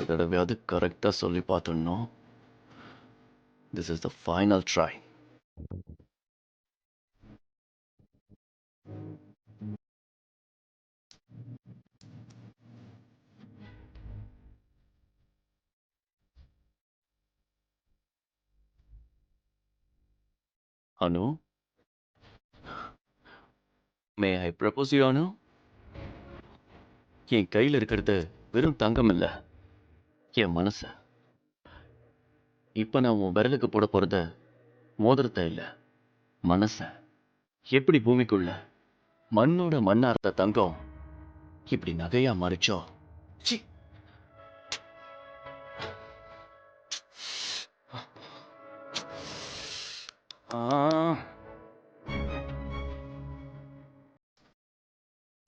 தடவையாவது கரெக்டா சொல்லி பார்த்துடணும். This is the final try. Anu, may I propose you Anu? என் கையில் இருக்கிறது வெறும் தங்கம் இல்ல, என் மனசு. இப்ப நான் உன் விரலுக்கு போட போறது மோதிரத்தை இல்ல, மனச. எப்படி பூமிக்குள்ள மண்ணோட மண்ணா இருந்த தங்கம் இப்படி நகையா மாறிச்சோ, ச்சீ.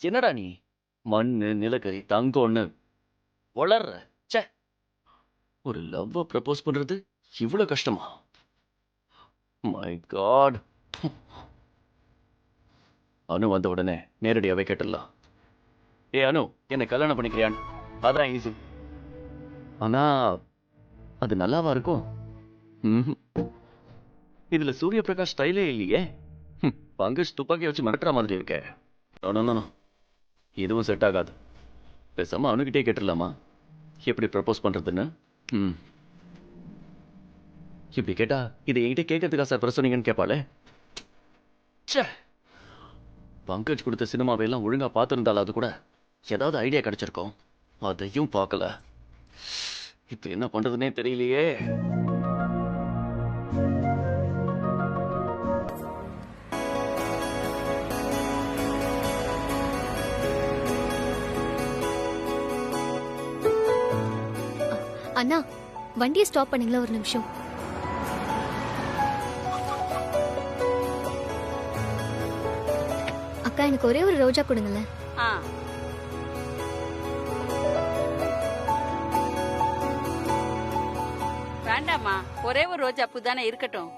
என்னடா நீ மண்ணு நிலக்கரி தங்கம்னு வளர்ற? ச்சே, ஒரு லவ்வ ப்ரப்போஸ் பண்றது இவ்வளவு கஷ்டமா? My God. அனு வந்த உடனே நேரடியாவே கேட்டுடலாம். ஏ அனு, என்னை கல்யாணம் பண்ணிக்கிறியான்னு? அதான் ஈஸி. ஆனா அது நல்லாவா இருக்கும்? இதுல சூரிய பிரகாஷ் ஸ்டைலே இல்லையே. பங்கஜ் துப்பாக்கி வச்சு மிரட்டுற மாதிரி இருக்கே. இதுவும் செட் ஆகாது. பேசாம அனுகிட்டே கேட்டுடலாமா எப்படி ப்ரப்போஸ் பண்றதுன்னு? இப்படி கேட்டா இதை என்கிட்ட கேட்கறதுக்கா சார் பிரச்சனை சொன்னீங்கன்னு கேட்பாளே. பங்கஜ் கொடுத்த சினிமாவையெல்லாம் ஒழுங்கா பார்த்துருந்தாலும் அது கூட ஏதாவது ஐடியா கிடைச்சிருக்கோம். அதையும் பார்க்கல. இப்ப என்ன பண்றதுன்னே தெரியலையே. அண்ணா, வண்டியை ஸ்டாப் பண்ணீங்களா ஒரு நிமிஷம்? அக்கா, எனக்கு ஒரே ஒரு ரோஜா கொடுங்களேன். வேண்டாமா, ஒரே ஒரு ரோஜா பூ தானே இருக்கட்டும்.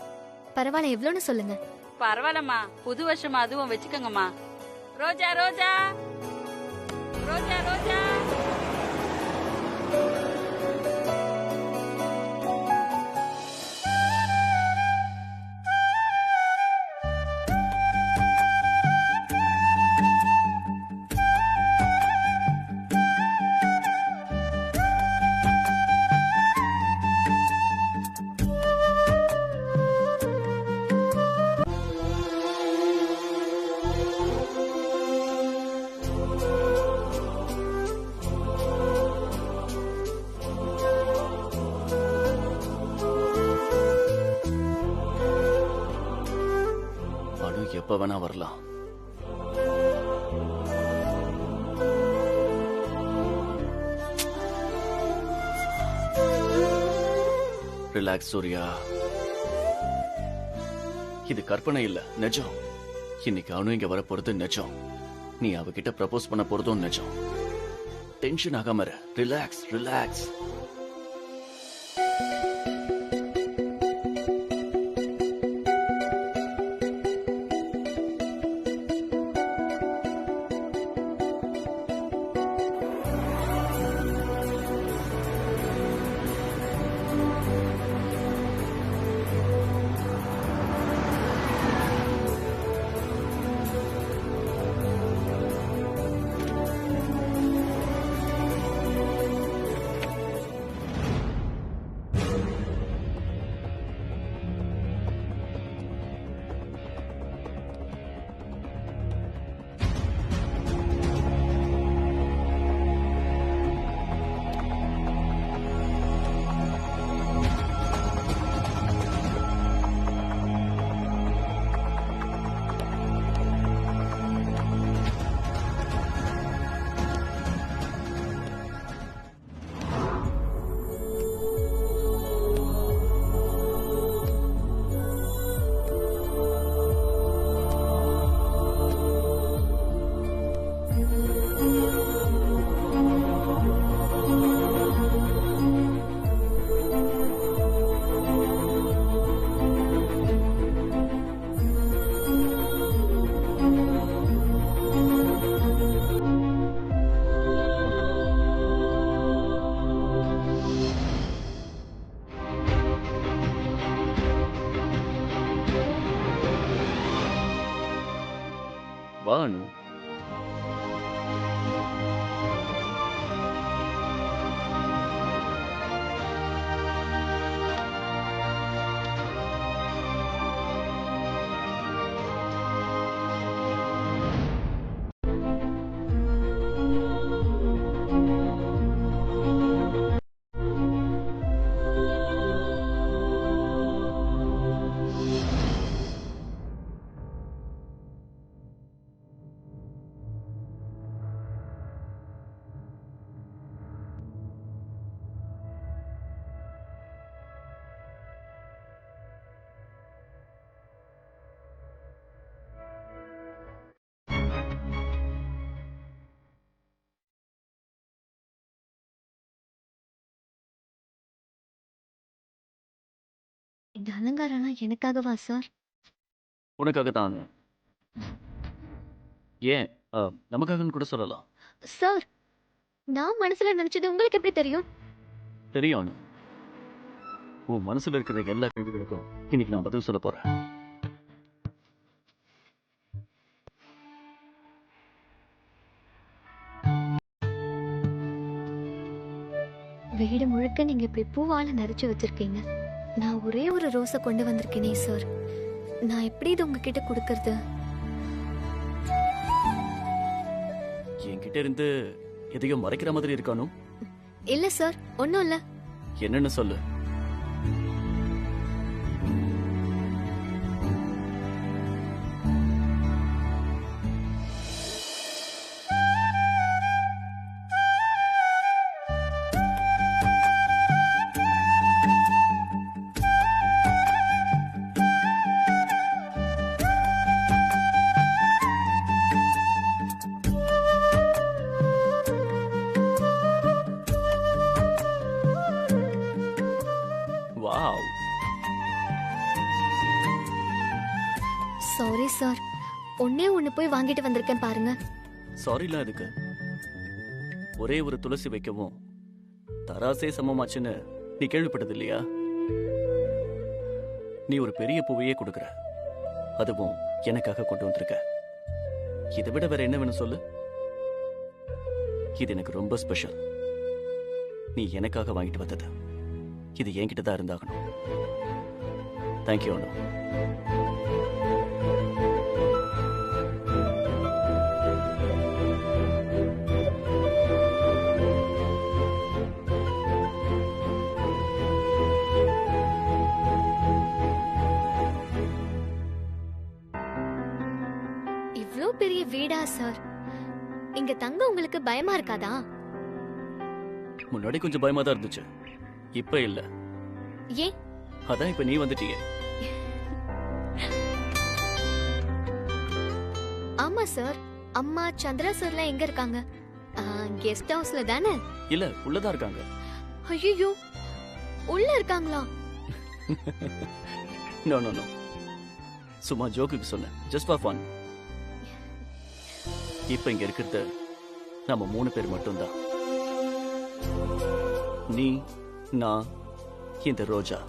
பரவாயில்ல, எவ்வளோன்னு சொல்லுங்க. பரவாயில்லம்மா, புது வருஷமா அதுவும் வச்சுக்கோங்கம்மா. ரோஜா ரோஜா ரோஜா ரோஜா. எப்ப வேணா வரலாம். ரிலாக்ஸ் சூர்யா. இது கற்பனை இல்ல, நிஜம். இன்னைக்கு அனு இங்க வர போறது நிஜம். நீ அவகிட்ட ப்ரப்போஸ் பண்ண போறதும் நிஜம். டென்ஷன் ஆகாம இரு. Relax relax. வா அனு. இந்த அலங்காரம்லாம் எனக்காகவா சார்? உனக்காக தான். ஏன் நமக்காகன்னு கூட சொல்லலாம். சார், நான் மனசுல நினைச்சது உங்களுக்கு எப்படி தெரியும்? தெரியும் அனு. உன் மனசுல இருக்கிற எல்லா கேள்விகளுக்கும் இன்னைக்கு நான் பதில் சொல்ல போறேன். வீடு முழுக்க நீங்க இப்படி பூவால நிறைச்சு வச்சிருக்கீங்க. நான் ஒரே ஒரு ரோஸை கொண்டு வந்திருக்கேனே சார். நான் எப்படி இது உங்ககிட்ட கொடுக்கறது? என்கிட்ட இருந்து எதையும் மறைக்கிற மாதிரி இருக்கானு? இல்ல சார், ஒன்னும் இல்ல. என்னன்னு சொல்லு. வாவ். சாரி சார், ஒன்னே ஒண்ணு போய் வாங்கிட்டு வந்திருக்கேன் பாருங்க. சாரிலாம் இருக்கு. ஒரே ஒரு துளசி வைக்கவும் தராசே சமமாச்சுன்னு நீ கேள்விப்பட்டது இல்லையா? நீ ஒரு பெரிய பூவையே கொடுக்குற, அதுவும் எனக்காக கொண்டு வந்திருக்க. இதை விட வேற என்ன வேணும் சொல்லு? இது எனக்கு ரொம்ப ஸ்பெஷல். நீ எனக்காக வாங்கிட்டு வந்தது. இது என்கிட்ட தான் இருந்தாகணும். தேங்க்யூ அனு. இவ்ளோ பெரிய வீடா சார்? இங்க தங்க உங்களுக்கு பயமா இருக்காதா? முன்னாடி கொஞ்சம் பயமா தான் இருந்துச்சு, இப்ப இல்ல. ஏன்? அதான் இப்ப நீ வந்துட்டியே. ஆமா சார், அம்மா சந்திரா சார்லாம் எங்க இருக்காங்க? கெஸ்ட் ஹவுஸ்ல தானே? இல்ல, உள்ளதான் இருக்காங்க. ஐயோ, உள்ள இருக்காங்களா? நோ நோ நோ, சும்மா ஜோக்குக்கு சொன்னேன், ஜஸ்ட் ஃபார் ஃபன். இப்ப இங்க இருக்கிறது நம்ம 3 பேர் மட்டும்தான். நீ, நான், இந்த ரோஜா.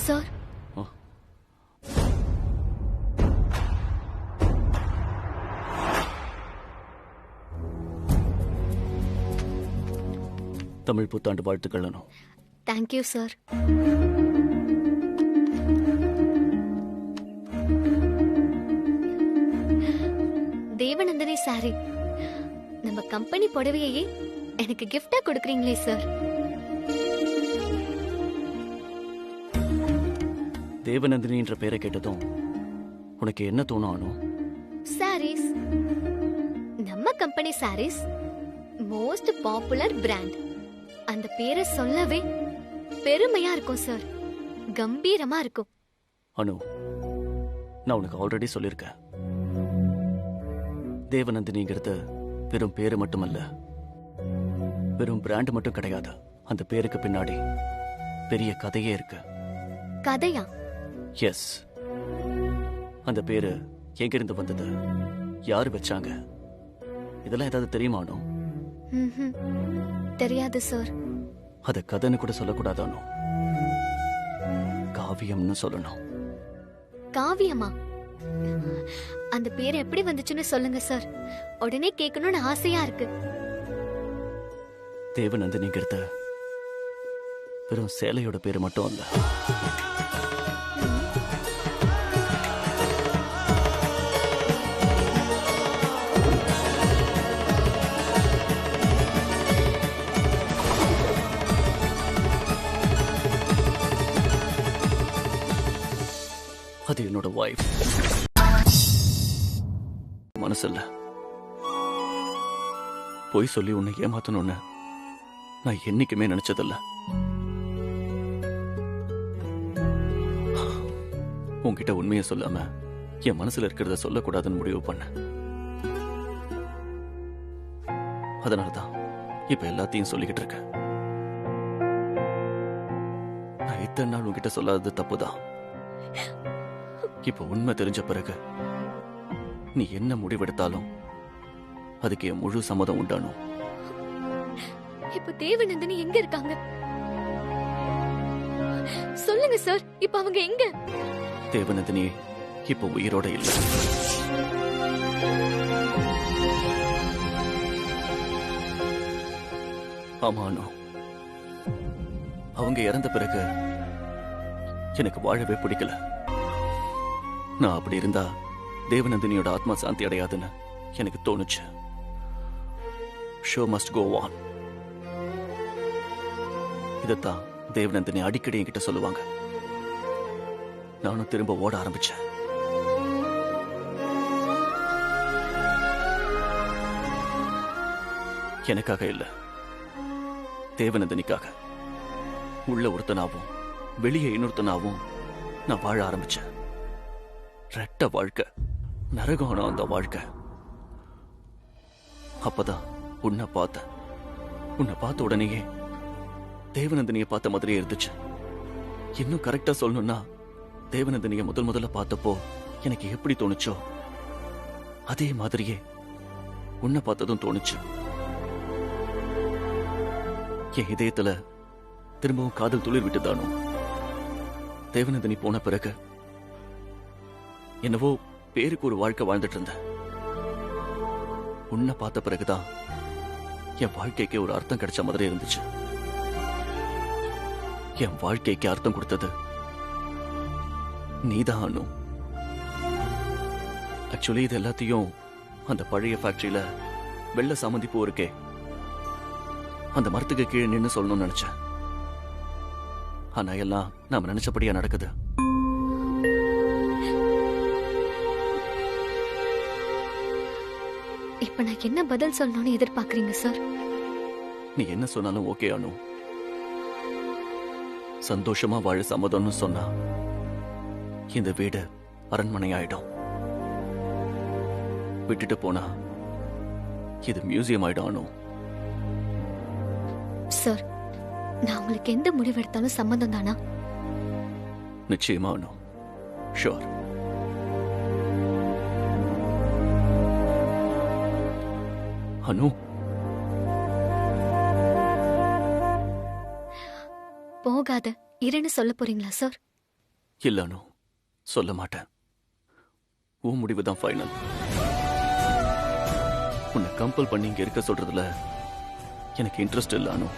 சார், தமிழ் புத்தாண்டு வாழ்த்துக்கள் Anu. Thank you sir. Devanandhini sorry, நம்ம கம்பெனி புடவையே எனக்கு கிஃப்டா கொடுக்குறீங்களே சார். தேவநந்தினின்ற பேரை கேட்டதும் உனக்கு என்ன தோணும் அனு? சாரீஸ், நம்ம company sarees most popular brand. அந்த பேரை சொல்லவே பெருமையா இருக்கும் சார், கம்பீரமா இருக்கும். அனு, நான் உனக்கு ஆல்ரெடி சொல்லியிருக்கேன். தேவநந்தினிங்கிறது வெறும் பேரு மட்டுமல்ல, வெறும் பிராண்ட் மட்டும் கிடையாது. அந்த பேருக்கு பின்னாடி பெரிய கதையே இருக்கு. கதையா? எஸ். அந்த பேரு எங்கிருந்து வந்தது, யாரு வச்சாங்க, இதெல்லாம் ஏதாவது தெரியுமானோ? ம்ஹும். தெரியாது சார். அத கதைன்னு கூட சொல்லக்கூடாதானோ, காவியம்னு சொல்லணும். காவியமா? அந்த பேர் எப்படி வந்துச்சுன்னு சொல்லுங்க சார், உடனே கேட்கணும்னு ஆசையா இருக்கு. தேவநந்தினிங்கிறது வெறும் சேலையோட பேரு மட்டும் அல்ல. அது என்னோட வைஃப். மனசில்ல பொய் சொல்லி உன்னை ஏமாத்தணும்னு நான் என்னைக்குமே நினைச்சதில்ல. உன்கிட்ட உண்மையை சொல்லாம என் மனசுல இருக்கிறத சொல்லக்கூடாதுன்னு முடிவு பண்ண. அதனாலதான் இப்ப எல்லாத்தையும் சொல்லிக்கிட்டு இருக்கேன். நான் இத்தனை நாள் உன்கிட்ட சொல்லாதது தப்புதான். இப்ப உண்மை தெரிஞ்ச பிறகு நீ என்ன முடிவெடுத்தாலும் அதுக்கு என் முழு சம்மதம் உண்டானும். இப்ப தேவநந்தினி எங்க இருக்காங்க? சொல்லுங்க சார், இப்ப அவங்க எங்க? தேவநந்தினி இப்ப உயிரோட இல்ல. ஆமானோ, அவங்க இறந்த பிறகு எனக்கு வாழவே பிடிக்கல. நான் அப்படி இருந்தா தேவநந்தினியோட ஆத்மா சாந்தி அடையாதுன்னு எனக்கு தோணுச்சு. Show must go on. இதத்தான் தேவநந்தினி அடிக்கடி என்கிட்ட சொல்லுவாங்க. நானும் திரும்ப ஓட ஆரம்பிச்சேன். எனக்காக இல்ல, தேவநந்தினிக்காக. உள்ள ஒருத்தனாவும் வெளியே இன்னொருத்தனாவும் நான் வாழ ஆரம்பிச்சேன். ரெட்ட வாழ்க்கை, நரகான அந்த வாழ்க்கை. அப்பதான் உன்னை பார்த்தேன். உன்னை பார்த்த உடனேயே தேவநந்தினியை பார்த்த மாதிரியே இருந்துச்சு. இன்னும் கரெக்டா சொல்லணும்னா, தேவநந்தினியை முதல்ல பார்த்தப்போ எனக்கு எப்படி தோணுச்சோ அதே மாதிரியே உன்னை பார்த்ததும் தோணுச்சு. என் இதயத்துல திரும்பவும் காதல் துளிர் விட்டுதானோ. தேவநந்தினி போன பிறகு என்னவோ பேருக்கு ஒரு வாழ்க்கை வாழ்ந்துட்டு இருந்தேன். உன்னை பார்த்த பிறகுதான் என் வாழ்க்கைக்கு ஒரு அர்த்தம் கிடைச்ச மாதிரி இருந்துச்சு. என் வாழ்க்கைக்கு அர்த்தம் கொடுத்தது நீதான் அனு. ஆக்சுவலி இது எல்லாத்தையும் அந்த பழைய ஃபேக்டரியில வெள்ள சாமந்தி பூ இருக்கே, அந்த மரத்துக்கு கீழே நின்னு சொல்லணும்னு நினைச்சேன். ஆனா எல்லாம் நாம நினைச்சபடியா நடக்குது. இப்ப நான் என்ன பதில் சொல்லணும்னு எதிர்பார்க்கறீங்க சார்? நீ என்ன சொன்னாலும் ஓகே அனு. சந்தோஷமா வாழ சம்மதம்னு சொன்னா இந்த வீடு அரண்மனை ஆயிடும். விட்டுட்டு போனா இது மியூசியம் ஆயிடும் அனு. சார், நான் உங்களுக்கு எந்த முடிவு எடுத்தாலும் சம்மதம் தானா? நிச்சயமா அனு. ஷோர். அனு, போகாத இருன்னு சொல்ல போறீங்களா சார்? இல்ல அனு, சொல்ல மாட்டேன். உன் முடிவுதான் ஃபைனல். உன்னை கம்பல் பண்ணி இங்க இருக்க சொல்றதுல எனக்கு இன்ட்ரெஸ்ட் இல்ல அனு.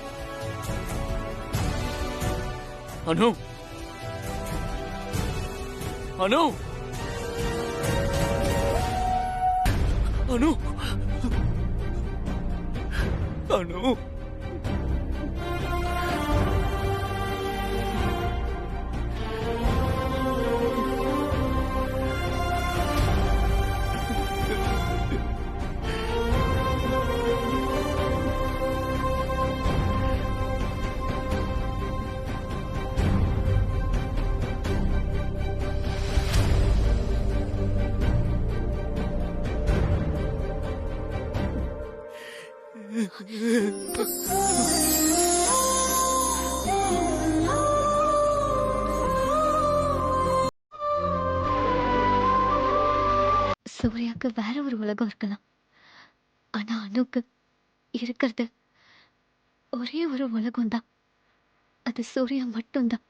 அனு, அனு, அனு, அனு. சூர்யாவுக்கு வேற ஒரு உலகம் இருக்கலாம், ஆனா அனுக்கு இருக்கிறது ஒரே ஒரு உலகம் தான். அது சூர்யா மட்டும்தான்.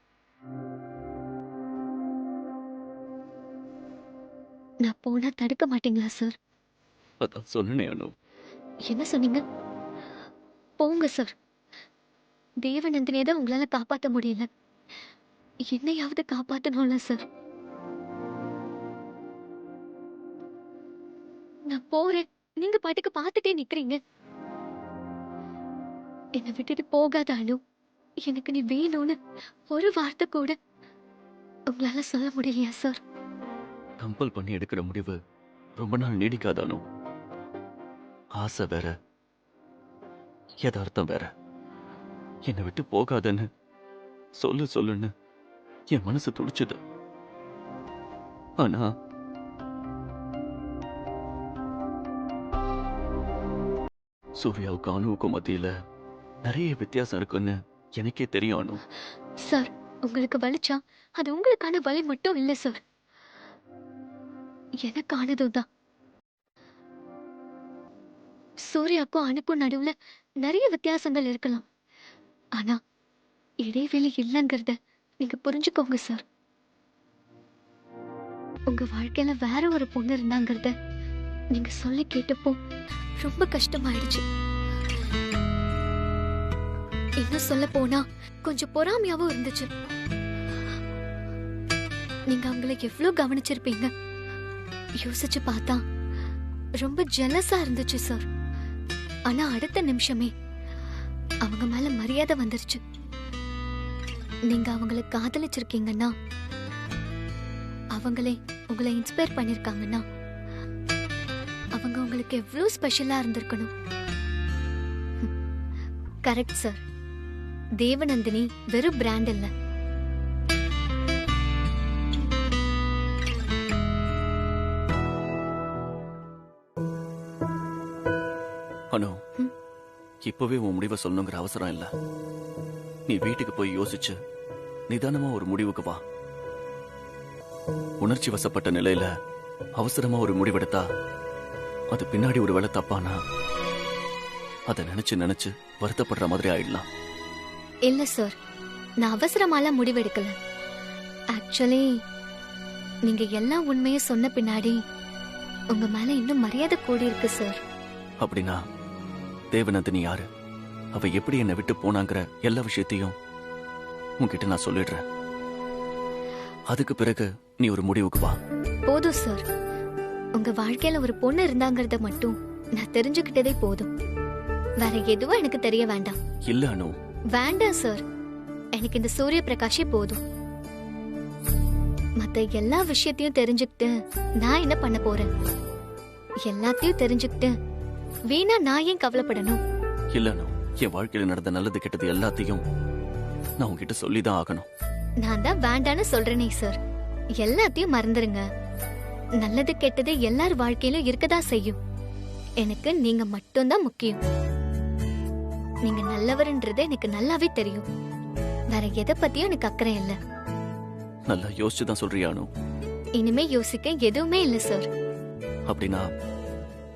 நான் போனா தடுக்க மாட்டீங்களா சார்? அதான் சொன்னேனே அனு. என்ன சொன்னீங்க? போங்க சார். தேவநந்தினியை தான் உங்களால காப்பாற்ற முடியல, என்னையாவது காப்பாத்தணும்ல சார். நான் போறேன், நீங்க பாட்டுக்கு பார்த்துட்டே நிக்கிறீங்க. என்னை விட்டுட்டு போகாத அனு. எனக்கு நீ வேணும்னு ஒரு வார்த்தை கூட உங்களால சொல்ல முடியலையா சார்? கம்பல் பண்ணி எடுக்கிற முடிவு ரொம்ப நாள் நீடிக்காத அனு. ஆசை வேற, யதார்த்தம் வேற. என்னை விட்டு போகாதன்னு சொல்லுன்னு என் மனசு துடிச்சது. ஆனா சூர்யாவுக்கும் அனுவுக்கும் மத்தியில நிறைய வித்தியாசம் இருக்குன்னு எனக்கே தெரியும் அனு. சார், உங்களுக்கு வலிச்சா அது உங்களுக்கான வலி மட்டும் இல்ல சார், எனக்கானதும் தான். சூர்யாக்கும் அனுக்கும் நடுவுல நிறைய வித்தியாசங்கள் இருக்கலாம், ஆனா இடைவெளி இல்லைங்கிறத நீங்க புரிஞ்சுக்கோங்க சார். உங்க வாழ்க்கையில வேற ஒரு பொண்ணு இருந்தாங்கிறத நீங்க சொல்லி கேட்டப்போ ரொம்ப கஷ்டமாயிடுச்சு. இன்னும் சொல்ல போனா கொஞ்சம் பொறாமையாவும் இருந்துச்சு. நீங்க அவங்கள எவ்வளவு கவனிச்சிருப்பீங்க, யோசிச்சு பார்த்தா ரொம்ப ஜெலஸா இருந்துச்சு சார். ஆனா அடுத்த நிமிஷமே அவங்க மேல மரியாதை வந்துருச்சு. நீங்க அவங்கள காதலிச்சிருக்கீங்கன்னா, அவங்களே உங்களை இன்ஸ்பயர் பண்ணிருக்காங்கன்னா, அவங்க உங்களுக்கு எவ்வளவு ஸ்பெஷலா இருந்திருக்கணும். Correct sir. தேவநந்தினி வெறும் பிராண்ட் இல்ல, அனு. இப்பவே உன் முடிவை சொல்லணுங்கிற அவசரம் இல்ல. நீ வீட்டுக்கு போய் யோசிச்சு நிதானமா ஒரு முடிவுக்கு வா. உணர்ச்சி வசப்பட்ட நிலையில அவசரமா ஒரு முடிவெடுத்தா அது பின்னாடி ஒரு வேளை தப்பானா அதை நினைச்சு வருத்தப்படுற மாதிரி ஆயிடலாம். இல்ல சார், நான் அவசரமாலாம் முடிவெடுக்கல. ஆக்சுவலி நீங்க எல்லா உண்மையை சொன்ன பின்னாடி உங்க மேல இன்னும் மரியாதை கூடி இருக்கு சார். அப்படின்னா தேவநந்தினி யாரு, அவ எப்படி என்னை விட்டு போனாங்கிற எல்லா விஷயத்தையும் உன்கிட்ட நான் சொல்லிடுறேன். அதுக்கு பிறகு நீ ஒரு முடிவுக்கு வா. போதும் சார், உங்க வாழ்க்கையில ஒரு பொண்ணு இருந்தாங்கறத மட்டும் நான் தெரிஞ்சுக்கிட்டதே போதும். வேற எதுவும் எனக்கு தெரிய வேண்டாம். இல்ல அனு. வேண்டாம் சார், எனக்கு இந்த சூரிய பிரகாஷே போதும். மத்த எல்லா விஷயத்தையும் தெரிஞ்சுக்கிட்டு நான் என்ன பண்ண போறேன்? எல்லாத்தையும் தெரிஞ்சுக்கிட்டு வீணா நான் ஏன் கவலைப்படணும்? இல்ல அனு, என் வாழ்க்கையில நடந்த நல்லது கெட்டது எல்லாத்தையும் நான் உன்கிட்ட சொல்லிதான் ஆகணும். நான் தான் வேண்டான்னு சொல்றேனே சார். எல்லாத்தையும் மறந்துருங்க. நல்லது கெட்டது எல்லார் வாழ்க்கையிலும் இருக்கதா செய்யும். எனக்கு நீங்க மட்டும்தான் முக்கியம். நீங்க நல்லவர்ன்றது எனக்கு நல்லாவே தெரியும். வேற எதை பத்தியும் எனக்கு அக்கறை இல்ல. நல்லா யோசிச்சுதான் சொல்றியா அனு? இனிமே யோசிக்க எதுவுமே இல்ல சார். அப்படின்னா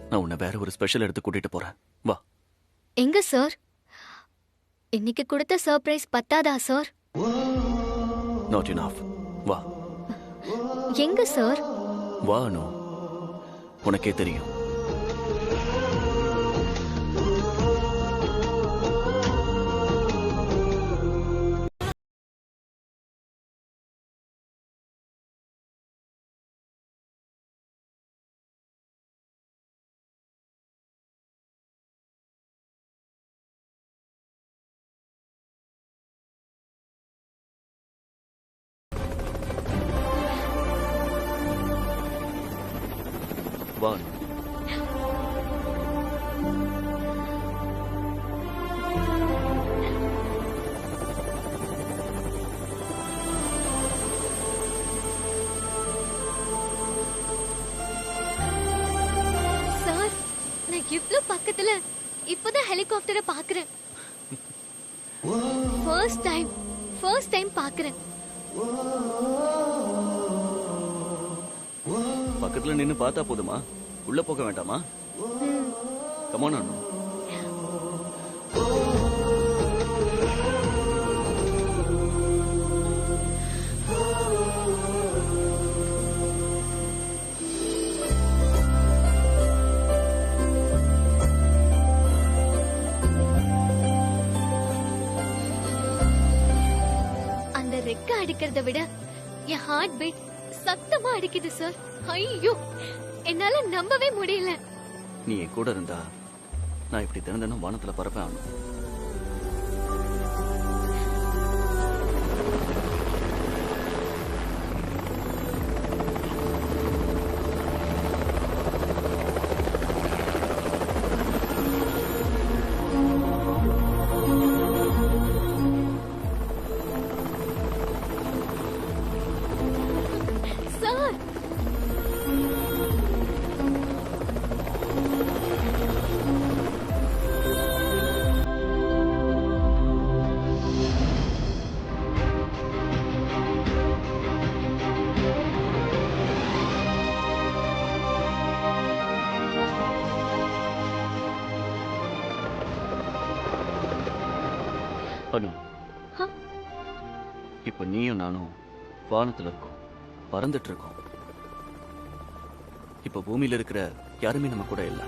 நான் உன்னை வேற ஒரு ஸ்பெஷல் எடுத்து கூட்டிட்டு போறேன். வா. எங்க சார்? இன்னைக்கு கொடுத்த சர்ப்ரைஸ் பத்தாதா சார்? Not enough. வா. எங்க சார்? வா அனு, உனக்கே தெரியும். வா அனு. சார், நான் இவ்ளோ பக்கத்துல இப்பதான் ஹெலிகாப்டரை பாக்குறேன். ஃபர்ஸ்ட் டைம் பாக்குறேன். பக்கத்துல நின்னு பார்த்தா போதுமா? உள்ள போக வேண்டாமா? கமான் அனு. அந்த ரெக்க அடிக்கிறத விட என் ஹார்ட் பீட் சத்தமா அடிக்குது சார். ஐயோ, என்னால நம்பவே முடியல. நீ என் கூட இருந்தா நான் இப்படி தினம் தினம் வானத்துல பறப்பேன் அனு. சார், அனு, இப்ப நீயும் நானும் வானத்துல இருக்கோம், பறந்துட்டு இருக்கோம். இப்ப பூமியில இருக்கிற யாருமே நம்ம கூட இல்ல.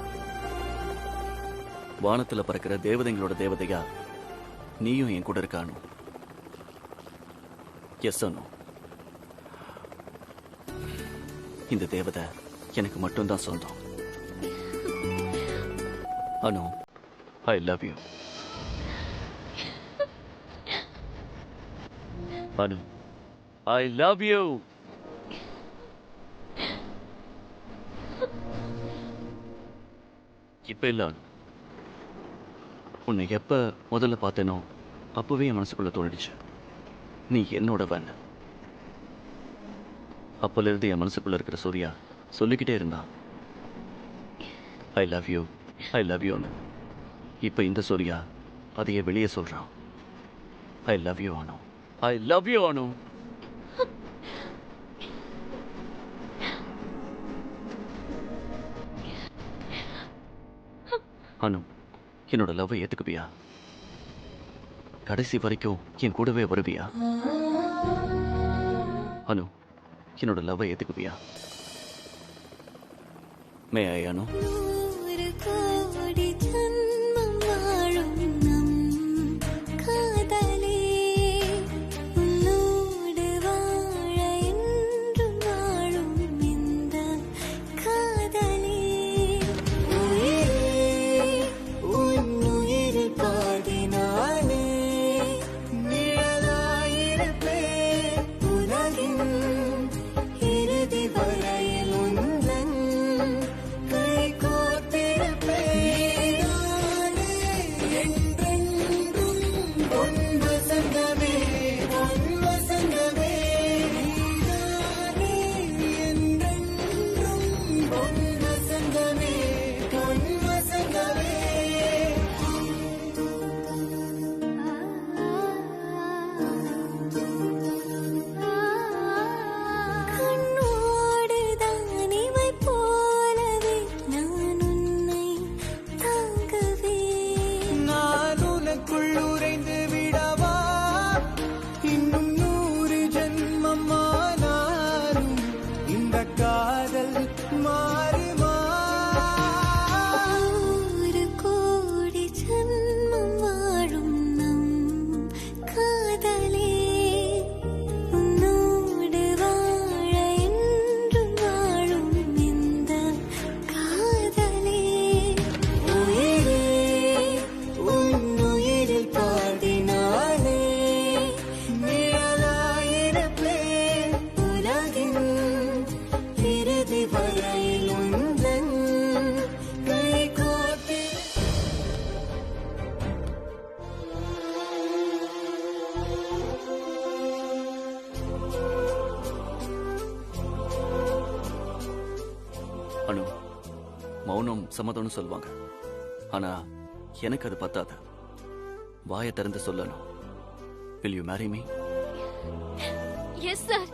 வானத்துல பறக்கிற தேவதைங்களோட தேவதையா நீயும் என் கூட இருக்க அனு. எஸ் அனு, இந்த தேவதை எனக்கு மட்டும்தான் சொந்தம். Anu, I love you. Anu, I love you. இப்ப இல்ல அனு, உன்னை எப்ப முதல்ல பார்த்தேனோ அப்பவே என் மனசுக்குள்ள தோணிடுச்சு, நீ என்னோடவன். அப்பல இருந்து என் மனசுக்குள்ள இருக்கிற சூர்யா சொல்லிக்கிட்டே இருந்தான், I love you, I love you. இப்ப இந்த சூர்யா அதையே வெளியே சொல்றான், I love you Anu, I love you Anu. Anu, என்னோட லவ்வை ஏத்துக்குவியா? கடைசி வரைக்கும் என் கூடவே வருவியா? அனு, என்னோட லவ்வை ஏத்துக்குவியா? மே ஐ அனு? ஒரு கோடி ஜன்மம் வாழும் நம் காதலே, உன்னோடு வாழ என்றும் வாழும் இந்த காதலே. உயிரே, உன் உயிரில் பாதி நானே, நிழலாயிருப்பேன் உலகின் இறுதி வரையில் உந்தன் கை கோர்த்திருப்பேன். நானே என்றென்றும் பொன் வசந்தமே, பொன் வசந்தமே. நானே என்றென்றும் பொன் வசந்தமே, பொன் வசந்தமே. கண்ணோடு தானிவை போலவே நான் உன்னை தாங்கவே. நான் உனக்குள் உறைந்து விடவா, இன்னும் 100 ஜென்மம் ஆனாலும் இந்த காதல் மாறுமா? ஒரு கோடி ஜென்மம் வாழும் நம் காதலே, உன்னோடு வாழ என்றும் வாழும் இந்த காதலே. உயிரே, உன் உயிரில் பாதி நானே, நிழலாயிருப்பேன் உலகின் இறுதி வரையில் உந்தன் கை கோர்த்து. அனு, மௌனம் சம்மதம்னு சொல்லுவாங்க, ஆனா எனக்கு அது பத்தாது. வாயை திறந்து சொல்லணும். Will you marry me? Yes sir,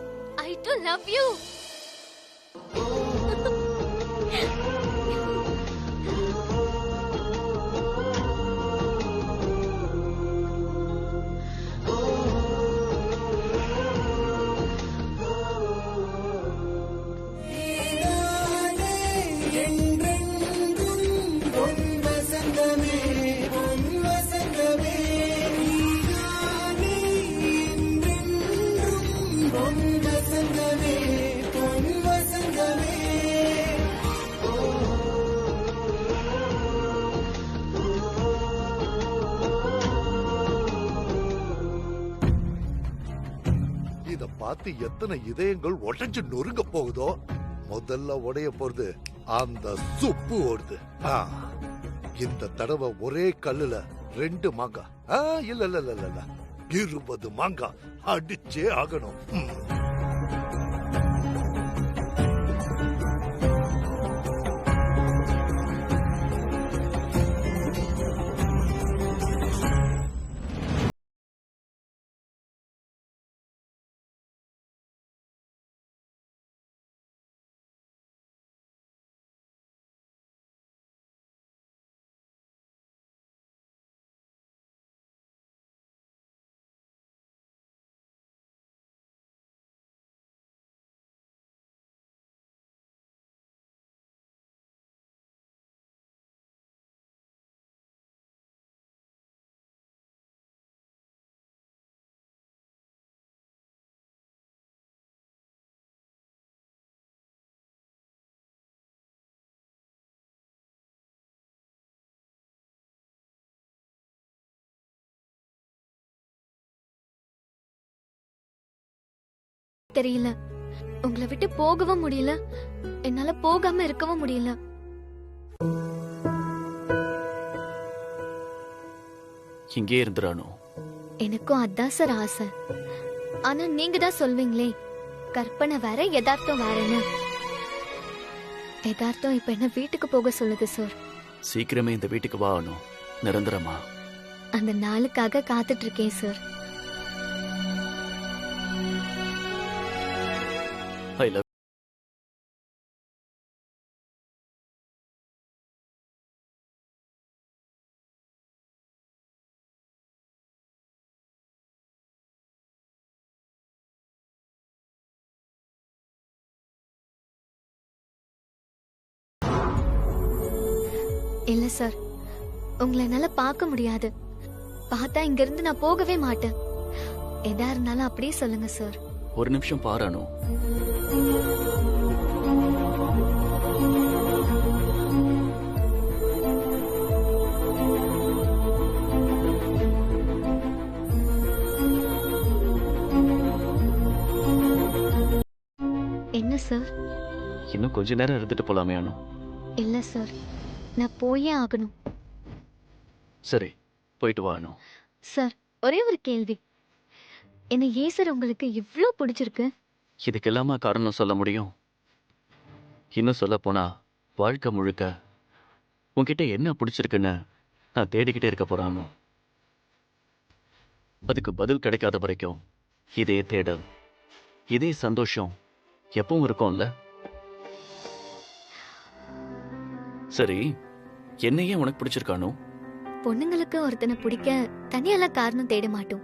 I to love you. பார்த்து எத்தனை இதயங்கள் உடைஞ்சு நொறுங்க போகுதோ, முதல்ல உடைய போறது அந்த சுப்பு ஓடுது. இந்த தடவை ஒரே கல்லுல 2 மாங்காய், இல்ல இல்ல இல்ல இல்ல 20 மாங்காய் அடிச்சே ஆகணும். தெரியல, உங்களை விட்டு போகவும் முடியல, என்னால போகாம இருக்கவும் முடியல. இங்கே இருந்துறானோ? எனக்கும் அதான் சார் ஆசை. ஆனா நீங்க தான் சொல்வீங்களே, கற்பனை வேற யதார்த்தம் வேறன்னு. யதார்த்தம் இப்ப என்ன வீட்டுக்கு போக சொல்லுது சார். சீக்கிரமே இந்த வீட்டுக்கு வாணும், நிரந்தரமா. அந்த நாளுக்காக காத்துட்டு இருக்கேன் சார். I love இல்ல சார், உங்களை என்னால பார்க்க முடியாது. பார்த்தா இங்க இருந்து நான் போகவே மாட்டேன். எதா இருந்தாலும் அப்படியே சொல்லுங்க சார். ஒரு நிமிஷம் பாரானோ. என்ன சார்? இன்னும் கொஞ்ச நேரம் இருந்துட்டு போலாமே அனு. இல்ல சார், நான் போயே ஆகணும். சரி, போயிட்டு வா அனு. சார், ஒரே ஒரு கேள்வி. என்ன ஏன் சார் உங்களுக்கு இவ்ளோ பிடிச்சிருக்கு? இதுக்கெல்லாமா காரணம் சொல்ல முடியும்? இன்னும் சொல்ல போனா வாழ்க்கை முழுக்க உன்கிட்ட என்ன பிடிச்சிருக்குன்னு நான் தேடிக்கிட்டே இருக்க போறானோ. அதுக்கு பதில் கிடைக்காத வரைக்கும் இதே தேடல், இதே சந்தோஷம் எப்பவும் இருக்கும்ல. சரி, என்னையே உனக்கு பிடிச்சிருக்கானோ? பொண்ணுங்களுக்கு ஒருத்தனை பிடிக்க தனியெல்லாம் காரணம் தேட மாட்டோம்.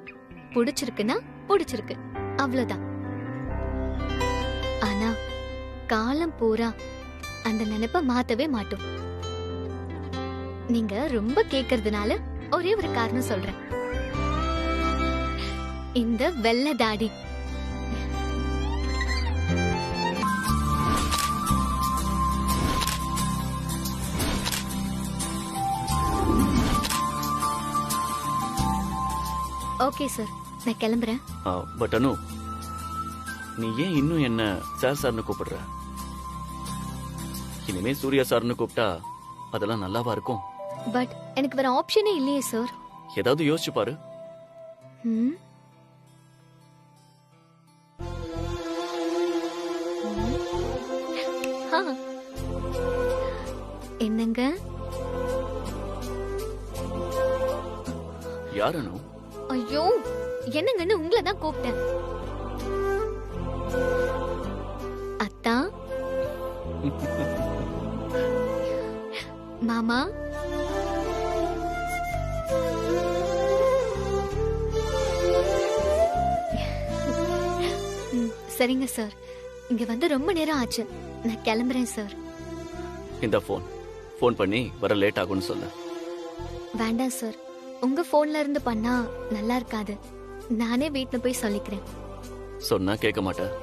பிடிச்சிருக்குன்னா பிடிச்சிருக்கு, அவ்வளவுதான். ஆனா காலம் பூரா அந்த நினைப்ப மாத்தவே மாட்டோம். நீங்க ரொம்ப கேக்குறதுனால ஒரே ஒரு காரணம் சொல்றேன். இந்த வெள்ளை தாடி. ஓகே சார், நான் கிளம்புறேன். பட் அனு, நீ ஏன் இன்னும் என்ன சார் சார்னு கூப்பிடுற? இனிமே சூர்யா சார்னு கூப்பிட்டா அதெல்லாம் நல்லாவா இருக்கும்? பட் எனக்கு வேற ஆப்ஷனே இல்லையே சார். ஏதாவது யோசிச்சு பாரு. ம்? ஆ. என்னங்க? யார் அனு? ஐயோ, என்னங்கன்னு உங்களை தான் கூப்பிட்டேன். அத்தா, மாமா, சரிங்க சார். இங்க வந்து ரொம்ப நேரம் ஆச்சு, நான் கிளம்புறேன் சார். இந்த ஃபோன் பண்ணி வர லேட் ஆகும்னு சொல்ல. வேண்டாம் சார், உங்க போன்ல இருந்து பண்ணா நல்லா இருக்காது. நானே வீட்டுல போய் சொல்லிக்கிறேன். சொன்னா கேட்க மாட்டேன்.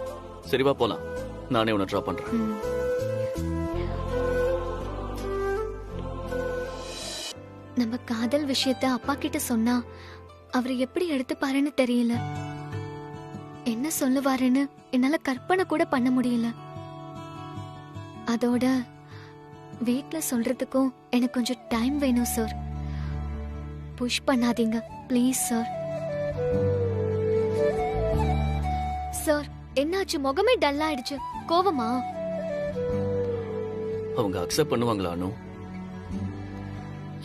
சரி வா போலாம், நானே உன்னை ட்ராப் பண்றேன். ம். நம்ம காதல் விஷயத்த அப்பா கிட்ட சொன்னா அவர் எப்படி எடுத்துப்பாருன்னு தெரியல. என்ன சொல்லுவாருன்னு என்னால கற்பனை கூட பண்ண முடியல. அதோட வீட்ல சொல்றதுக்கும் எனக்கு கொஞ்சம் டைம் வேணும் சார். புஷ் பண்ணாதீங்க ப்ளீஸ் சார். சார் என்னாச்சு? முகமே டல் ஆயிடுச்சு. கோவமா? அவங்க அக்செப்ட் பண்ணுவாங்களா அனு?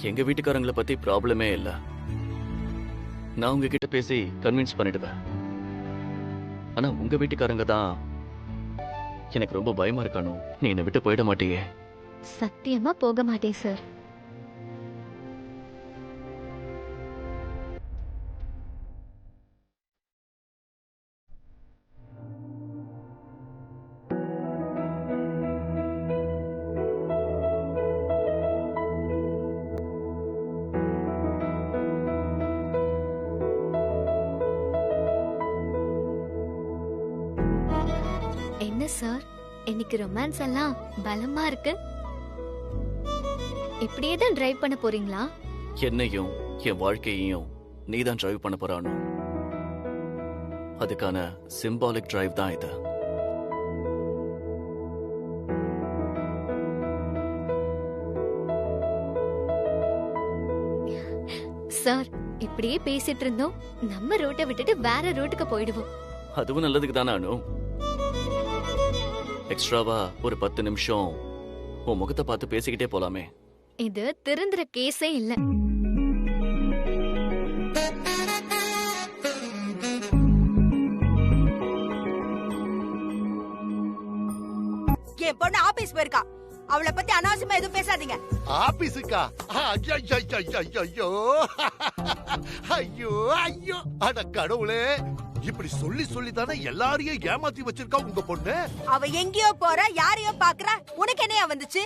எங்க வீட்டுக்காரங்களை பத்தி ப்ராப்ளமே இல்ல. நான் உங்ககிட்ட பேசி கன்வின்ஸ் பண்ணிடுவேன். ஆனா உங்க வீட்டுக்காரங்க தான் எனக்கு ரொம்ப பயமா இருக்கானு. நீ என்னை விட்டு போயிட மாட்டியே? சத்தியமா போக மாட்டேன் சார். என்ன சார் இன்னைக்கு ரொமான்ஸ் எல்லாம் பலமா இருக்கு? இப்படியே தான் டிரைவ் பண்ண போறீங்களா? என்னையும் என் வாழ்க்கையையும் நீ தான் டிரைவ் பண்ண போறானு. அதுக்கான சிம்பாலிக் டிரைவ் தான் இது. சார் இப்படியே பேசிட்டு இருந்தோம் நம்ம ரூட்டை விட்டுட்டு வேற ரூட்டுக்கு போயிடுவோம். அதுவும் நல்லதுக்கு தானே அனு. எக்ஸ்ட்ராவா ஒரு 10 நிமிஷம் உன் முகத்தை பார்த்து பேசிக்கிட்டே போலாமே. இது திருந்துற கேஸே இல்ல. என் பொண்ணு ஆபீஸ் போயிருக்கா. அவளை பத்தி அனாவசியமா எதுவும் பேசாதீங்க. ஆபீஸுக்கா? ஐயோ ஐயோ ஐயோ, அட கடவுளே, இப்படி சொல்லி சொல்லி தானே எல்லாரையும் ஏமாத்தி வச்சிருக்கா உங்க பொண்ணு. அவ எங்கேயோ போற, யாரையோ பாக்குற, உனக்கு என்னையா வந்துச்சு?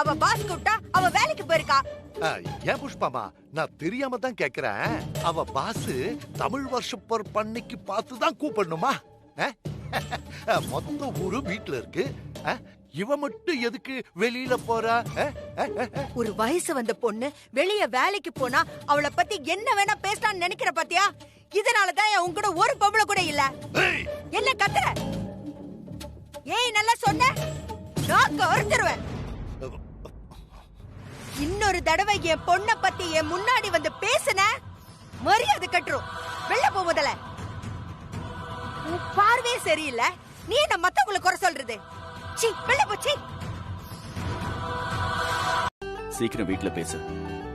அவ பாஸ் கூப்பிட்டா அவ வேலைக்கு போயிருக்கா. ஏன் புஷ்பாமா, நான் தெரியாம தான் கேக்குறேன். அவ பாஸ் தமிழ் வருஷம் பண்ணைக்கு பார்த்து தான் கூப்பிடணுமா? மொத்த ஊரு வீட்டுல இருக்கு. இவ மட்டும் எதுக்கு வெளியில போறா? ஒரு வயசு வந்த பொண்ணு வெளிய வேலைக்கு போனா அவளை பத்தி என்ன வேணா பேசலாம்னு நினைக்கிற பாத்தியா? இதனாலதான் உன் கூட ஒரு பொம்பளை கூட இல்ல. என்ன கத்துற? ஏய் நல்லா சொன்ன, நான் கருத்துருவேன். இன்னொரு தடவை என் பொண்ண பத்தி என் முன்னாடி வந்து பேசுன மரியாதை கட்டுரும். வெளில போ முதல்ல. உன் பார்வையே சரியில்லை. நீ என்ன மத்தவங்களை குறை சொல்றது? சீ, வெளில போ. சீ. சீக்கிரம் வீட்ல பேசு.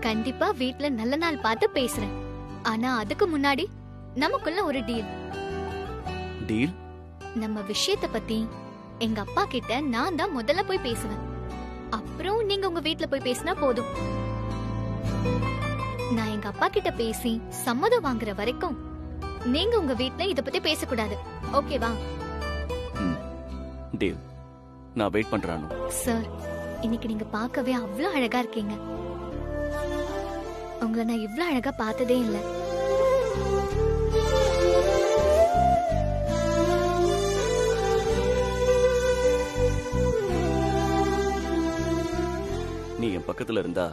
கண்டிப்பா வீட்ல நல்ல நாள் பார்த்து பேசுறேன். ஆனா அதுக்கு முன்னாடி நமக்குள்ள ஒரு டீல். டீல்? நம்ம விஷயத்தை பத்தி எங்க அப்பா கிட்ட நான் தான் முதல்ல போய் பேசுவேன். அப்புறம் நீங்க உங்க வீட்ல போய் பேசினா போதும். நான் எங்க அப்பா கிட்ட பேசி சம்மதம் வாங்குற வரைக்கும் நீங்க உங்க வீட்ல இத பத்தி பேசக்கூடாது. ஓகேவா? டீல். நான் வெயிட் பண்றேன். சார் இன்னைக்கு நீங்க பார்க்கவே அவ்வளவு அழகா இருக்கீங்க. உங்களை நான் இவ்வளவு அழகா பார்த்ததே இல்ல. நீ என் பக்கத்துல இருந்தா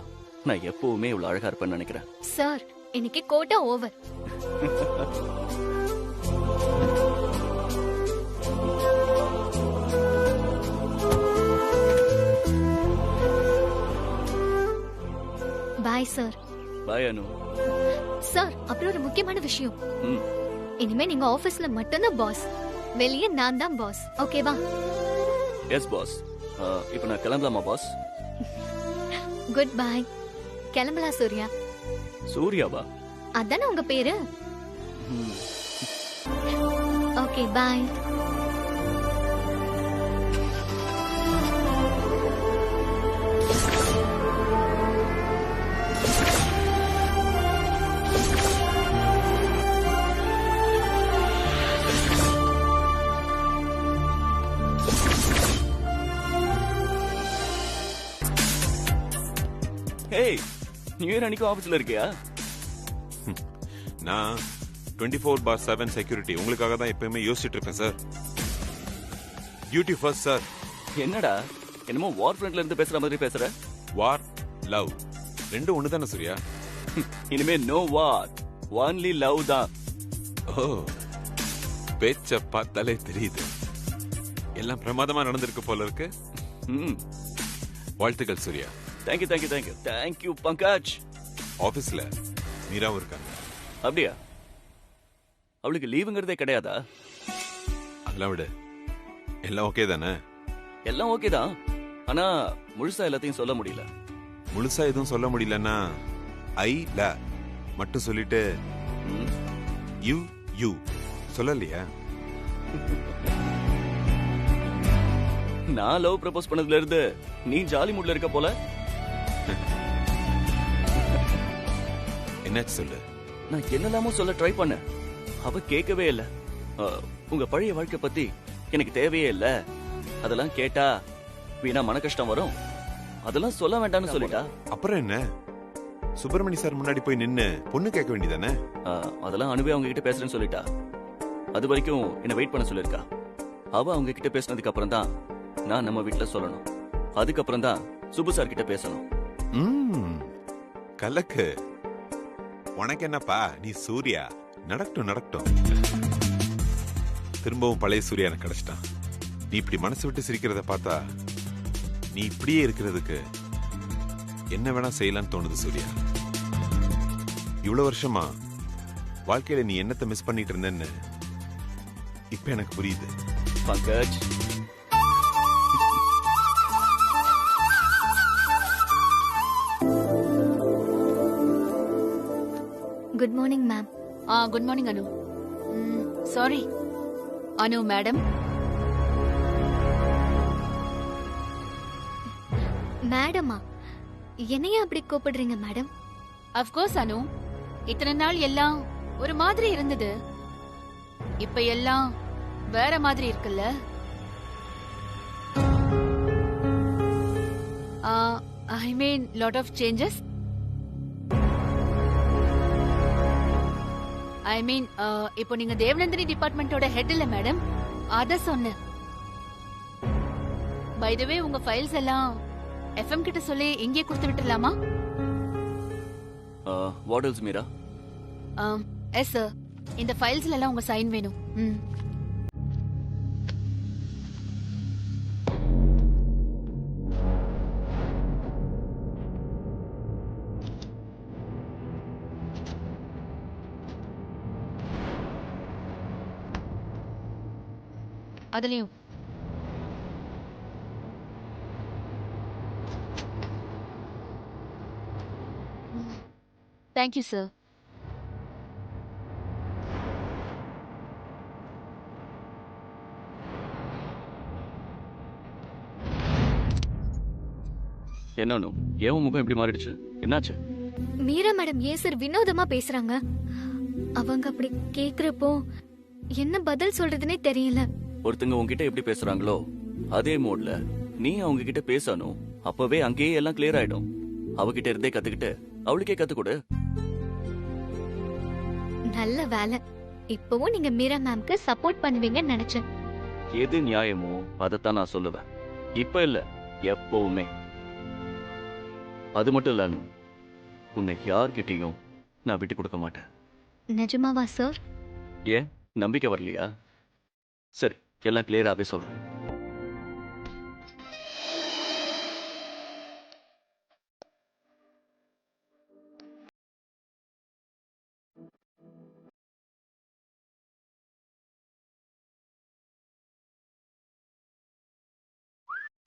நான் எப்பவுமே இவ்வளவு அழகா இருப்பேன்னு நினைக்கிறேன். சார் இன்னைக்கு கோட்டா ஓவர். Bye sir. பாய் அனு. சார் அப்புறம் ஒரு முக்கியமான விஷயம். இனிமே நீங்க ஆபீஸ்ல மட்டும்தான் பாஸ், வெளியே நான் தான் பாஸ். ஓகேவா? Yes boss. இப்போ நான் கிளம்பலாமா பாஸ்? Good bye. கிளம்பலாம் சூர்யா. சூர்யாவா? அதானே உங்க பேரு? Okay bye. ஏய், நியூ இயர் அன்னைக்கு ஆபீஸ்ல இருக்கியா? நான் 24/7 செக்யூரிட்டி உங்களுக்காக தான் எப்பவுமே யோசிச்சுட்டு இருப்பேன் சார். Duty first sir. என்னடா என்னமோ வார் ஃப்ரண்ட்ல இருந்து பேசுற மாதிரி பேசுற? வார், லவ் ரெண்டும் ஒண்ணு தானே சூர்யா? இனிமே நோ வார், ஒன்லி லவ் தான். ஓ பேச்ச பார்த்தாலே தெரியுது எல்லாம் பிரமாதமா நடந்திருக்கு போல இருக்கு. ம் வாழ்த்துக்கள் Surya. Thank you thank you thank you thank you Pankaj. ஆபீஸ்ல மீராவும் இருக்காங்க. அப்படியா? அவளுக்கு லீவுங்கிறதே கிடையாதா? அதெல்லாம் விடு, எல்லாம் ஓகே தானே? எல்லாம் ஓகே தான், ஆனா முழுசா எல்லாத்தையும் சொல்ல முடியல. முழுசா எதுவும் சொல்ல முடியலன்னா ஐ ல மட்டும் சொல்லிட்டு ம், யூ யூ சொல்லலையா? நான் லவ் ப்ரப்போஸ் பண்ணதுல இருந்து நீ ஜாலி மூட்ல இருக்க போல. என்னாச்சு சொல்லு. நான் என்னெல்லாமோ சொல்ல ட்ரை பண்ணேன், அவ கேட்கவே இல்ல. உங்க பழைய வாழ்க்கை பத்தி எனக்கு தேவையே இல்ல, அதெல்லாம் கேட்டா வீணா மன கஷ்டம் வரும், அதெல்லாம் சொல்ல வேண்டாம்னு சொல்லிட்டா. அப்புறம் என்ன, சுப்பிரமணி சார் முன்னாடி போய் நின்னு பொண்ணு கேட்க வேண்டியதானே? அதெல்லாம் அனுபவி அவங்க கிட்ட பேசுறேன்னு சொல்லிட்டா. அது வரைக்கும் என்ன வெயிட் பண்ண சொல்லிருக்கா. அவ அவங்க கிட்ட பேசினதுக்கு அப்புறம் தான் நான் நம்ம வீட்ல சொல்லணும். அதுக்கப்புறம் தான் சுப்பு சார் கிட்ட பேசணும். கலக்கு. உனக்கு என்னப்பா, நீ சூர்யா. நடக்கட்டும் நடக்கட்டும். திரும்பவும் பழைய சூர்யா எனக்கு கிடைச்சிட்டான். நீ இப்படி மனசு விட்டு சிரிக்கிறத பார்த்தா நீ இப்படியே இருக்கிறதுக்கு என்ன வேணா செய்யலாம்னு தோணுது சூர்யா. இவ்வளவு வருஷமா வாழ்க்கையில நீ என்னத்தை மிஸ் பண்ணிட்டு இருந்தேன்னு இப்ப எனக்கு புரியுது. Pankaj, good morning ma'am. Good morning Anu. Sorry Anu madam. மேடமா? என்னையா அப்படி கூப்பிடுறீங்க மேடம்? அஃப்கோர்ஸ் அனு, இத்தனை நாள் எல்லாம் ஒரு மாதிரி இருந்தது, இப்ப எல்லாம் வேற மாதிரி இருக்குல்ல. ஐ மீன் லாட் ஆஃப் சேஞ்சஸ். ஐ மீன் இப்போ நீங்க தேவநந்தினி டிபார்ட்மெண்டோட ஹெட் இல்ல மேடம், அத சொன்னேன். பை தி வே, உங்க ஃபைல்ஸ் எல்லாம் எஃப்எம் கிட்ட சொல்லி இங்கே கொடுத்து விட்டுலாமா? What else Meera? Yes sir, இந்த ஃபைல்ஸ்ல எல்லாம் உங்க சைன் வேணும். அதுலயும் தேங்க்யூ சார். என்னன்னு ஏன் முகம் இப்படி மாறிடுச்சு? என்னாச்சு? மீரா மேடம் ஏன் சார் வினோதமா பேசுறாங்க? அவங்க அப்படி கேக்குறப்போ என்ன பதில் சொல்றதுனே தெரியல. ஒருத்தங்க உங்ககிட்ட எப்படி பேசுறாங்களோ அதே மோட்ல நீ அவங்க கிட்ட பேசணும். அப்பவே அங்கேயே எல்லாம் கிளியர் ஆயிடும். அவகிட்ட இருந்தே கத்துக்கிட்டு அவளுக்கே கத்துக்கொடு. நல்ல வேலை, இப்பவும் நீங்க மீரா மேம்க்கு சப்போர்ட் பண்ணுவீங்கன்னு நினைச்சேன். எது நியாயமோ அதைத்தான் நான் சொல்லுவேன். இப்ப இல்ல, எப்பவுமே. அது மட்டும் இல்ல, உன்னை யார்கிட்டயும் நான் விட்டு கொடுக்க மாட்டேன். நிஜமாவா சார்? ஏன் நம்பிக்கை வரலையா? சரி, எல்லாம் கிளியராகவே சொல்றேன்.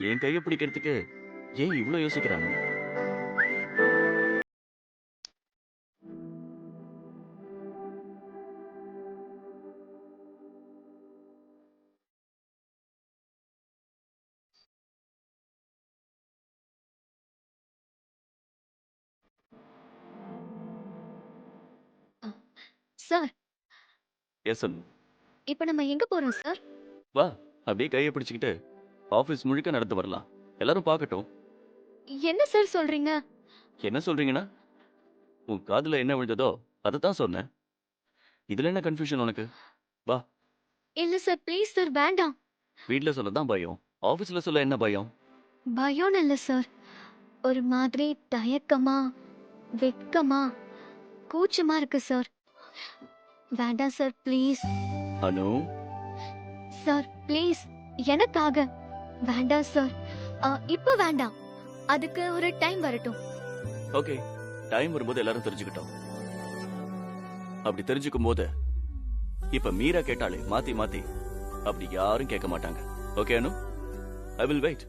என் கையை பிடிக்கிறதுக்கு ஏன் இவ்வளவு யோசிக்கிறாங்க? சார், எஸ் சொல்லு. இப்ப நம்ம எங்க போறோம் சார்? வா, அப்படியே கையை பிடிச்சுக்கிட்டு ஆபீஸ் முழுக்க நடந்து வரலாம். எல்லாரும் பார்க்கட்டும். என்ன சார் சொல்றீங்க? என்ன சொல்றீங்கன்னா, உன் காதுல என்ன விழுந்ததோ அதை தான் சொன்னேன். இதுல என்ன கன்ஃபியூஷன் உனக்கு? வா. இல்ல சார், ப்ளீஸ் சார், வேண்டாம். வீட்ல சொல்ல தான் பயம், ஆபீஸ்ல சொல்ல என்ன பயம்? பயம் இல்ல சார், ஒரு மாதிரி தயக்கமா, வெட்கமா, கூச்சமா இருக்கு சார். வேண்டாம் sir, please. Anu, sir please எனக்காக வேண்டாம் சார். இப்ப வேண்டாம், அதுக்கு ஒரு டைம் வரட்டும். ஓகே, டைம் வரும்போது எல்லாரும் தெரிஞ்சுக்கிட்டோம். அப்படி தெரிஞ்சுக்கும் போது இப்ப மீரா கேட்டாலே மாத்தி மாத்தி அப்படி யாரும் கேட்க மாட்டாங்க. Okay Anu, I will wait.